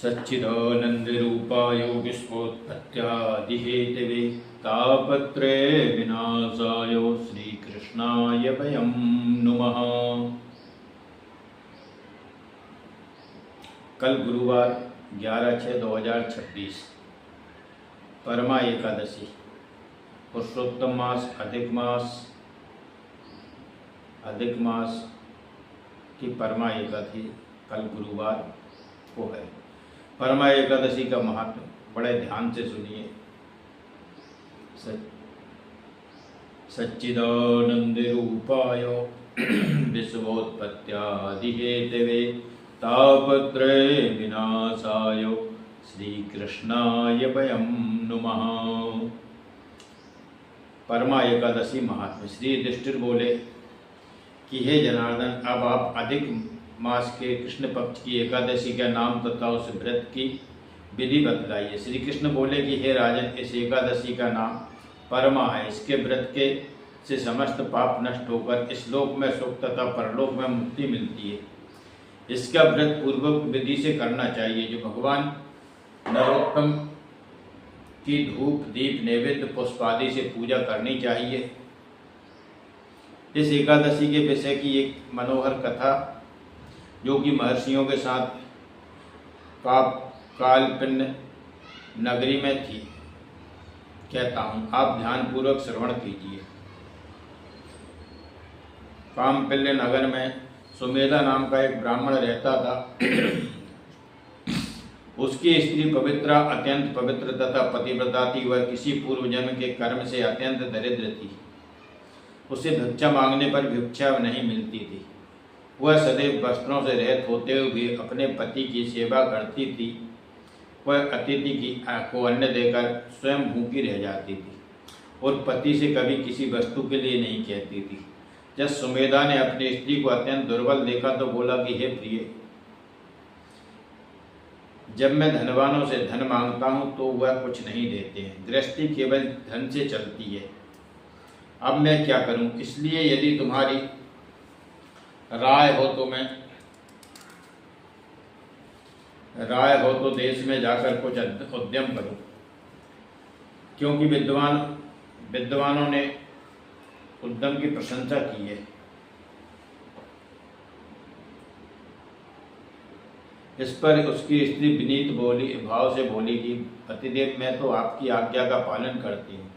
सच्चिदानन्दरूपाय विश्वोत्पत्त्यादिहेतवे तापत्रय विनाशाय श्रीकृष्णाय वयं नुमः। कल गुरुवार 11/6/2026 परमा एकादशी, पुरुषोत्तम मास, अधिक मास की परमा एकादशी कल गुरुवार को है। परमा एकादशी का महत्व बड़े ध्यान से सुनिए। सच्चिदानंद रूपाय विश्वोत्पत्त्यादिहेतवे तापत्रय विनाशाय श्रीकृष्णाय वयं नुमः। परमा एकादशी महात्म्य। श्री युधिष्ठिर बोले कि हे जनार्दन, अब आप अधिक मास के कृष्ण पक्ष की एकादशी का नाम तथा उस व्रत की विधि बतलाइए। श्री कृष्ण बोले कि हे राजन, इस एकादशी का नाम परमा है। इसके व्रत के से समस्त पाप नष्ट होकर इस लोक में सुख तथा परलोक में मुक्ति मिलती है। इसका व्रत पूर्वक विधि से करना चाहिए, जो भगवान नरोत्तम की धूप दीप नैवेद्य पुष्पादि से पूजा करनी चाहिए। इस एकादशी के विषय की एक मनोहर कथा जो कि महर्षियों के साथ कालपिंड नगरी में थी, कहता हूँ, आप ध्यानपूर्वक श्रवण कीजिए। कामपिल्य नगर में सुमेधा नाम का एक ब्राह्मण रहता था। उसकी स्त्री पवित्रा, अत्यंत पवित्र तथा पतिव्रता थी। वह किसी पूर्व जन्म के कर्म से अत्यंत दरिद्र थी। उसे भिक्षा मांगने पर भिक्षा नहीं मिलती थी। वह सदैव वस्त्रों से रहित होते हुए भी अपने पति की सेवा करती थी। वह अतिथि को अन्न देकर स्वयं भूखी रह जाती थी और पति से कभी किसी वस्तु के लिए नहीं कहती थी। जब सुमेधा ने अपनी स्त्री को अत्यंत दुर्बल देखा तो बोला कि हे प्रिय, जब मैं धनवानों से धन मांगता हूँ तो वह कुछ नहीं देते हैं। गृहस्थी केवल धन से चलती है। अब मैं क्या करूँ? इसलिए यदि तुम्हारी राय हो तो देश में जाकर कुछ उद्यम करो, क्योंकि विद्वानों ने उद्यम की प्रशंसा की है। इस पर उसकी स्त्री विनीत भाव से बोली कि पतिदेव, मैं तो आपकी आज्ञा का पालन करती हूँ।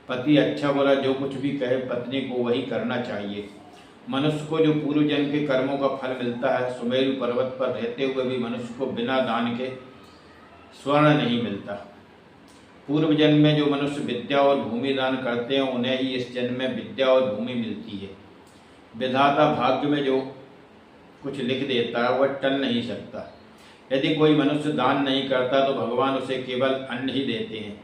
पति अच्छा बुरा जो कुछ भी कहे पत्नी को वही करना चाहिए। मनुष्य को जो पूर्व जन्म के कर्मों का फल मिलता है, सुमेरु पर्वत पर रहते हुए भी मनुष्य को बिना दान के स्वर्ण नहीं मिलता। पूर्व जन्म में जो मनुष्य विद्या और भूमि दान करते हैं उन्हें ही इस जन्म में विद्या और भूमि मिलती है। विधाता भाग्य में जो कुछ लिख देता है वह टल नहीं सकता। यदि कोई मनुष्य दान नहीं करता तो भगवान उसे केवल अन्न ही देते हैं।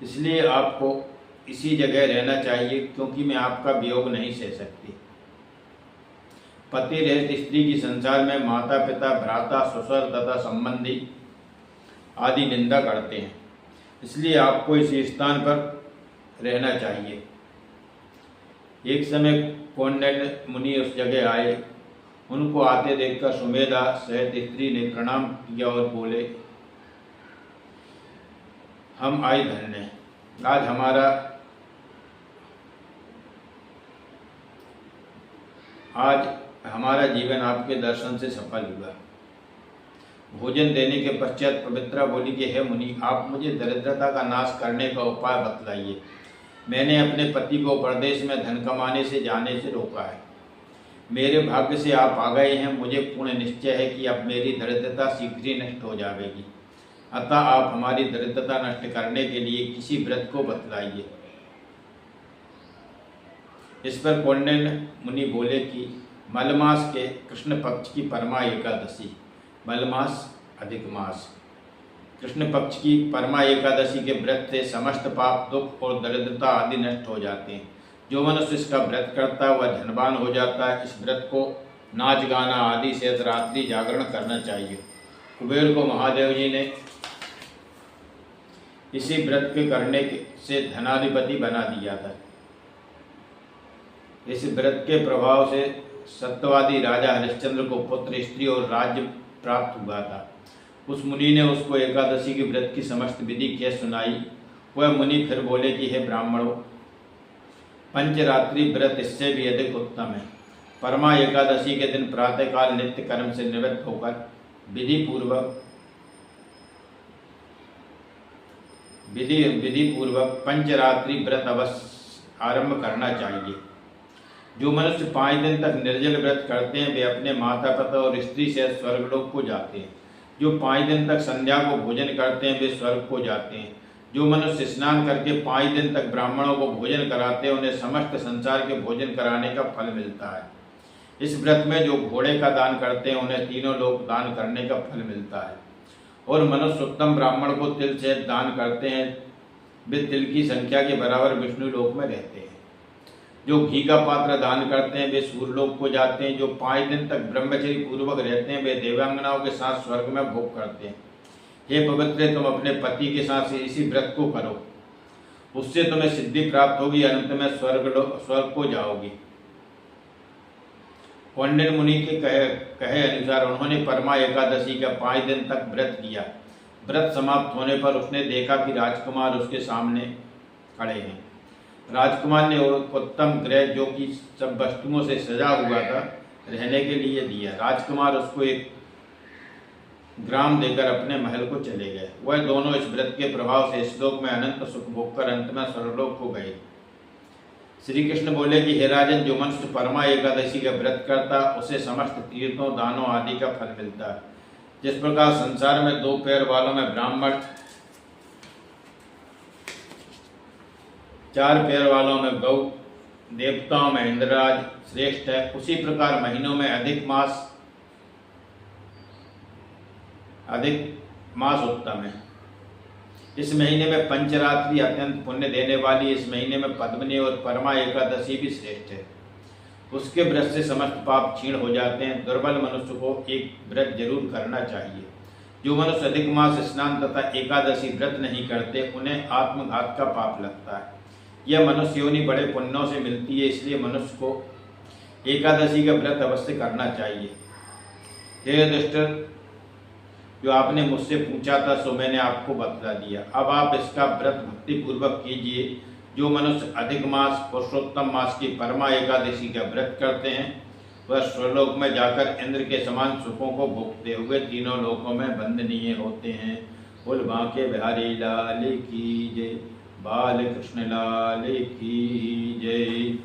इसलिए आपको इसी जगह रहना चाहिए, क्योंकि मैं आपका वियोग नहीं सह सकती। पति रहित स्त्री की संसार में माता पिता, भ्राता, ससुर तथा संबंधी आदि निंदा करते हैं। इसलिए आपको इसी स्थान पर रहना चाहिए। एक समय कौंडिन्य मुनि उस जगह आए। उनको आते देखकर सुमेधा सहित स्त्री ने प्रणाम किया और बोले, हम आए धन्य। आज हमारा जीवन आपके दर्शन से सफल हुआ। भोजन देने के पश्चात पवित्रा बोली कि हे मुनि, आप मुझे दरिद्रता का नाश करने का उपाय बतलाइए। मैंने अपने पति को परदेश में धन कमाने से जाने से रोका है। मेरे भाग्य से आप आ गए हैं। मुझे पूर्ण निश्चय है कि अब मेरी दरिद्रता शीघ्र ही नष्ट हो जाएगी। अतः आप हमारी दरिद्रता नष्ट करने के लिए किसी व्रत को बतलाइए। इस पर कौंडिन्य मुनि बोले कि मलमास के कृष्ण पक्ष की परमा एकादशी, मलमास अधिक मास, कृष्ण पक्ष की परमा एकादशी के व्रत से समस्त पाप, दुख और दरिद्रता आदि नष्ट हो जाते हैं। जो मनुष्य इसका व्रत करता है वह धनवान हो जाता है। इस व्रत को नाच गाना आदि से रात्रि जागरण करना चाहिए। कुबेर को महादेव जी ने इसी व्रत के करने से धनाधिपति बना दिया था। इस व्रत के प्रभाव से सत्यवादी राजा हरिश्चंद्र को पुत्र, स्त्री और राज्य प्राप्त हुआ था। उस मुनि ने उसको एकादशी के व्रत की समस्त विधि कह सुनाई। वह मुनि फिर बोले कि हे ब्राह्मणों, पंचरात्रि व्रत इससे भी अधिक उत्तम है। परमा एकादशी के दिन प्रातःकाल नित्य कर्म से निवृत्त होकर विधि पूर्वक पंचरात्रि व्रत अवश्य आरंभ करना चाहिए। जो मनुष्य 5 दिन तक निर्जल व्रत करते हैं वे अपने माता पिता और स्त्री से स्वर्गलोक को जाते हैं। जो 5 दिन तक संध्या को भोजन करते हैं वे स्वर्ग को जाते हैं। जो मनुष्य स्नान करके 5 दिन तक ब्राह्मणों को भोजन कराते हैं उन्हें समस्त संसार के भोजन कराने का फल मिलता है। इस व्रत में जो घोड़े का दान करते हैं उन्हें तीनों लोक दान करने का फल मिलता है। और मनुष्य उत्तम ब्राह्मण को तिल से दान करते हैं वे तिल की संख्या के बराबर विष्णु लोक में रहते हैं। जो घी का पात्र दान करते हैं वे सूर्यलोक को जाते हैं। जो 5 दिन तक ब्रह्मचर्य पूर्वक रहते हैं वे देवांगनाओं के साथ स्वर्ग में भोग करते हैं। हे पवित्र, तुम अपने पति के साथ इसी व्रत को करो, उससे तुम्हें सिद्धि प्राप्त होगी, अंत में स्वर्ग को जाओगी। कौंडिन्य मुनि के कहे अनुसार उन्होंने परमा एकादशी का 5 दिन तक व्रत किया। व्रत समाप्त होने पर उसने देखा कि राजकुमार उसके सामने खड़े हैं। राजकुमार ने उत्तम गृह जो कि सब वस्तुओं से सजा हुआ था रहने के लिए दिया। राजकुमार उसको एक ग्राम देकर अपने महल को चले गए। वह दोनों इस व्रत के प्रभाव से इस लोक में अनंत सुख भोग कर अंत में स्वर्गलोक को गए। श्री कृष्ण बोले कि हे राजन, जो मनुष्य परमा एकादशी का व्रत करता उसे समस्त तीर्थों दानों आदि का फल मिलता है। जिस प्रकार संसार में 2 पैर वालों में ब्राह्मण, 4 पैर वालों में गौ, देवताओं में इंद्रराज श्रेष्ठ है, उसी प्रकार महीनों में अधिक मास उत्तम है। इस महीने में पंचरात्रि अत्यंत पुण्य देने वाली, इस महीने में पद्मिनी और परमा एकादशी भी श्रेष्ठ है। उसके व्रत से समस्त पाप क्षीण हो जाते हैं। दुर्बल मनुष्य को एक व्रत जरूर करना चाहिए। जो मनुष्य अधिक मास स्नान तथा एकादशी व्रत नहीं करते उन्हें आत्मघात का पाप लगता है। यह मनुष्य योनि बड़े पुण्यों से मिलती है, इसलिए मनुष्य को एकादशी का व्रत अवश्य करना चाहिए। हे युधिष्ठिर, जो आपने मुझसे पूछा था सो मैंने आपको बतला दिया। अब आप इसका व्रत भक्ति पूर्वक कीजिए। जो मनुष्य अधिक मास पुरुषोत्तम मास की परमा एकादशी का व्रत करते हैं वह स्वर्गलोक में जाकर इंद्र के समान सुखों को भोगते हुए तीनों लोकों में वंदनीय होते हैं। बोल बांके बिहारी लाल की जय, बाल कृष्ण लाल की जय।